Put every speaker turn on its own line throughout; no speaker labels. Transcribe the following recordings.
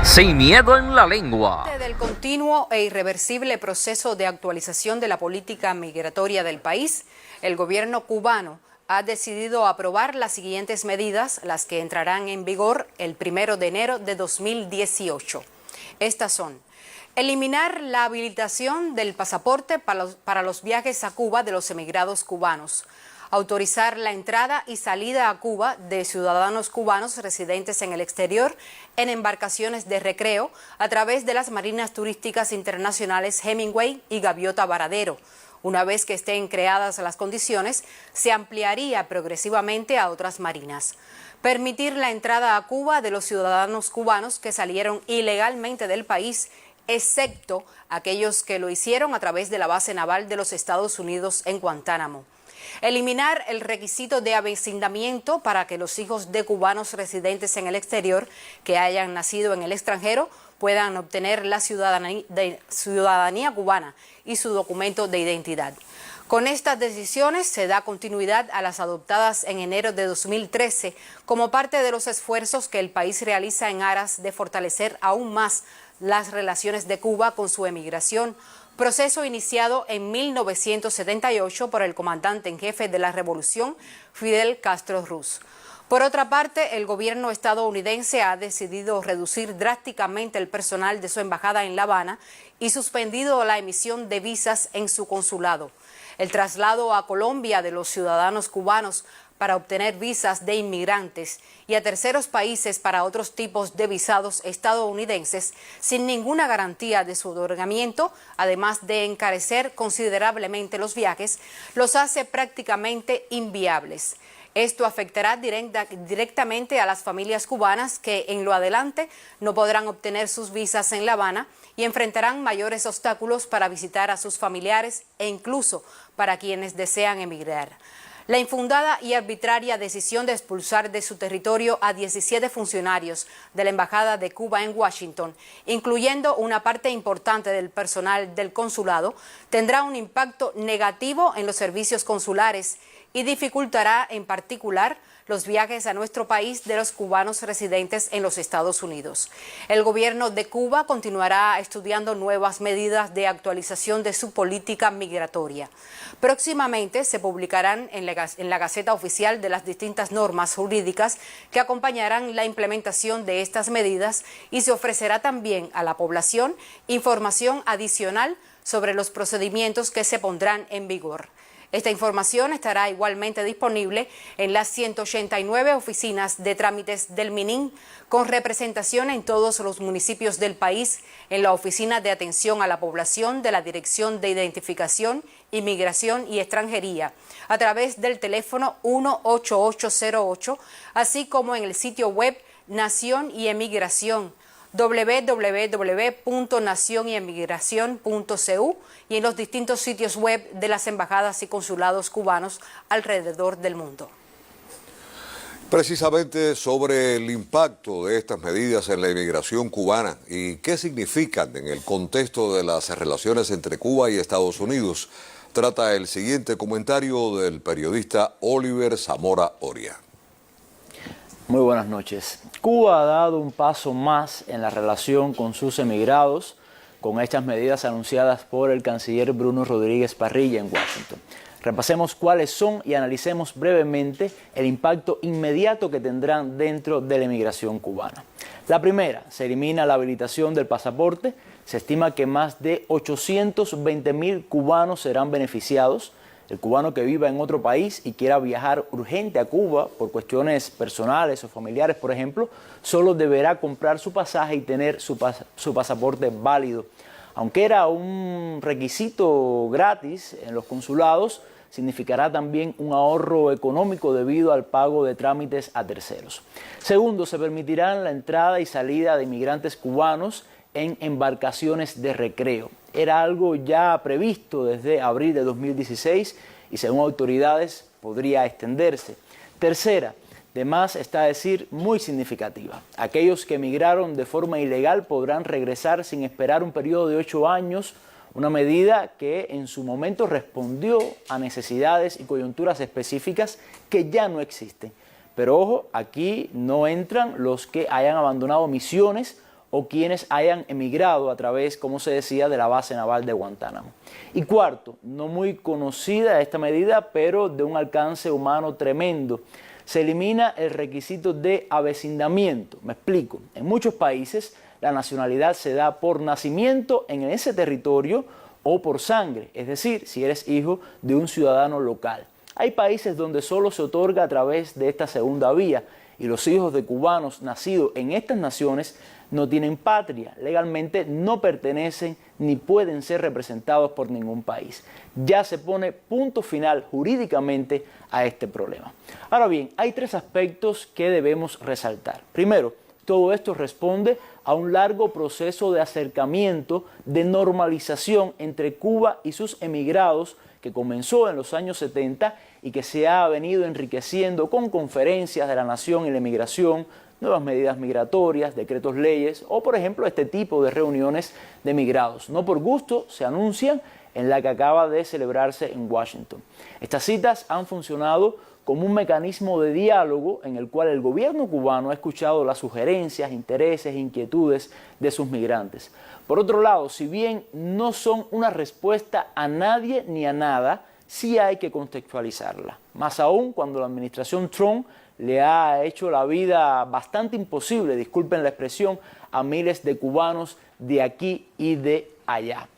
Sin miedo en la lengua.
Del continuo e irreversible proceso de actualización de la política migratoria del país, el gobierno cubano ha decidido aprobar las siguientes medidas, las que entrarán en vigor el 1 de enero de 2018. Estas son: eliminar la habilitación del pasaporte para los viajes a Cuba de los emigrados cubanos, autorizar la entrada y salida a Cuba de ciudadanos cubanos residentes en el exterior en embarcaciones de recreo a través de las marinas turísticas internacionales Hemingway y Gaviota Varadero. Una vez que estén creadas las condiciones, se ampliaría progresivamente a otras marinas. Permitir la entrada a Cuba de los ciudadanos cubanos que salieron ilegalmente del país, excepto aquellos que lo hicieron a través de la base naval de los Estados Unidos en Guantánamo. Eliminar el requisito de avecindamiento para que los hijos de cubanos residentes en el exterior que hayan nacido en el extranjero puedan obtener la ciudadanía cubana y su documento de identidad. Con estas decisiones se da continuidad a las adoptadas en enero de 2013 como parte de los esfuerzos que el país realiza en aras de fortalecer aún más las relaciones de Cuba con su emigración, proceso iniciado en 1978 por el comandante en jefe de la revolución, Fidel Castro Ruz. Por otra parte, el gobierno estadounidense ha decidido reducir drásticamente el personal de su embajada en La Habana y suspendido la emisión de visas en su consulado. El traslado a Colombia de los ciudadanos cubanos para obtener visas de inmigrantes y a terceros países para otros tipos de visados estadounidenses sin ninguna garantía de su otorgamiento, además de encarecer considerablemente los viajes, los hace prácticamente inviables. Esto afectará directamente a las familias cubanas que en lo adelante no podrán obtener sus visas en La Habana y enfrentarán mayores obstáculos para visitar a sus familiares e incluso para quienes desean emigrar. La infundada y arbitraria decisión de expulsar de su territorio a 17 funcionarios de la Embajada de Cuba en Washington, incluyendo una parte importante del personal del consulado, tendrá un impacto negativo en los servicios consulares y dificultará en particular los viajes a nuestro país de los cubanos residentes en los Estados Unidos. El gobierno de Cuba continuará estudiando nuevas medidas de actualización de su política migratoria. Próximamente se publicarán en la Gaceta Oficial de las distintas normas jurídicas que acompañarán la implementación de estas medidas y se ofrecerá también a la población información adicional sobre los procedimientos que se pondrán en vigor. Esta información estará igualmente disponible en las 189 oficinas de trámites del MININ, con representación en todos los municipios del país, en la Oficina de Atención a la Población de la Dirección de Identificación, Inmigración y Extranjería, a través del teléfono 18808, así como en el sitio web Nación y Emigración, www.nacionyemigracion.cu, y en los distintos sitios web de las embajadas y consulados cubanos alrededor del mundo.
Precisamente sobre el impacto de estas medidas en la inmigración cubana y qué significan en el contexto de las relaciones entre Cuba y Estados Unidos, trata el siguiente comentario del periodista Oliver Zamora Oria.
Muy buenas noches. Cuba ha dado un paso más en la relación con sus emigrados con estas medidas anunciadas por el canciller Bruno Rodríguez Parrilla en Washington. Repasemos cuáles son y analicemos brevemente el impacto inmediato que tendrán dentro de la emigración cubana. La primera, se elimina la habilitación del pasaporte. Se estima que más de 820.000 cubanos serán beneficiados. El cubano que viva en otro país y quiera viajar urgente a Cuba por cuestiones personales o familiares, por ejemplo, solo deberá comprar su pasaje y tener su pasaporte válido. Aunque era un requisito gratis en los consulados, significará también un ahorro económico debido al pago de trámites a terceros. Segundo, se permitirán la entrada y salida de inmigrantes cubanos en embarcaciones de recreo. Era algo ya previsto desde abril de 2016 y según autoridades podría extenderse. Tercera, de más está decir muy significativa. Aquellos que emigraron de forma ilegal podrán regresar sin esperar un periodo de 8 años, una medida que en su momento respondió a necesidades y coyunturas específicas que ya no existen. Pero ojo, aquí no entran los que hayan abandonado misiones o quienes hayan emigrado a través, como se decía, de la base naval de Guantánamo. Y cuarto, no muy conocida esta medida, pero de un alcance humano tremendo. Se elimina el requisito de avecindamiento. Me explico. En muchos países la nacionalidad se da por nacimiento en ese territorio o por sangre, es decir, si eres hijo de un ciudadano local. Hay países donde solo se otorga a través de esta segunda vía y los hijos de cubanos nacidos en estas naciones no tienen patria, legalmente no pertenecen ni pueden ser representados por ningún país. Ya se pone punto final jurídicamente a este problema. Ahora bien, hay tres aspectos que debemos resaltar. Primero, todo esto responde a un largo proceso de acercamiento, de normalización entre Cuba y sus emigrados que comenzó en los años 70 y que se ha venido enriqueciendo con conferencias de la nación y la emigración, nuevas medidas migratorias, decretos leyes o, por ejemplo, este tipo de reuniones de emigrados. No por gusto se anuncian en la que acaba de celebrarse en Washington. Estas citas han funcionado como un mecanismo de diálogo en el cual el gobierno cubano ha escuchado las sugerencias, intereses e inquietudes de sus migrantes. Por otro lado, si bien no son una respuesta a nadie ni a nada, sí hay que contextualizarla. Más aún cuando la administración Trump le ha hecho la vida bastante imposible, disculpen la expresión, a miles de cubanos de aquí y de allá.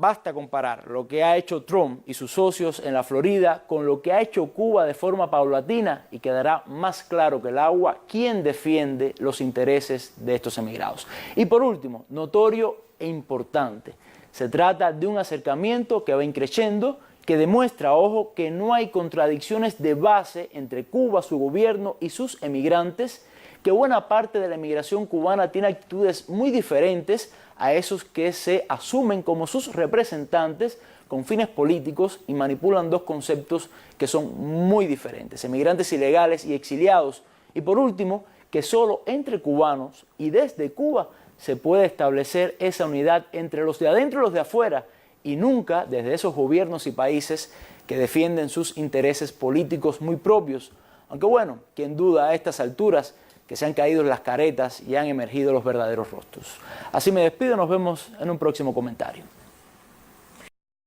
Basta comparar lo que ha hecho Trump y sus socios en la Florida con lo que ha hecho Cuba de forma paulatina y quedará más claro que el agua quién defiende los intereses de estos emigrados. Y por último, notorio e importante, se trata de un acercamiento que va increciendo, que demuestra, ojo, que no hay contradicciones de base entre Cuba, su gobierno y sus emigrantes, que buena parte de la emigración cubana tiene actitudes muy diferentes a esos que se asumen como sus representantes con fines políticos y manipulan dos conceptos que son muy diferentes, emigrantes ilegales y exiliados. Y por último, que solo entre cubanos y desde Cuba se puede establecer esa unidad entre los de adentro y los de afuera, y nunca desde esos gobiernos y países que defienden sus intereses políticos muy propios. Aunque bueno, quien duda a estas alturas que se han caído las caretas y han emergido los verdaderos rostros. Así me despido, nos vemos en un próximo comentario.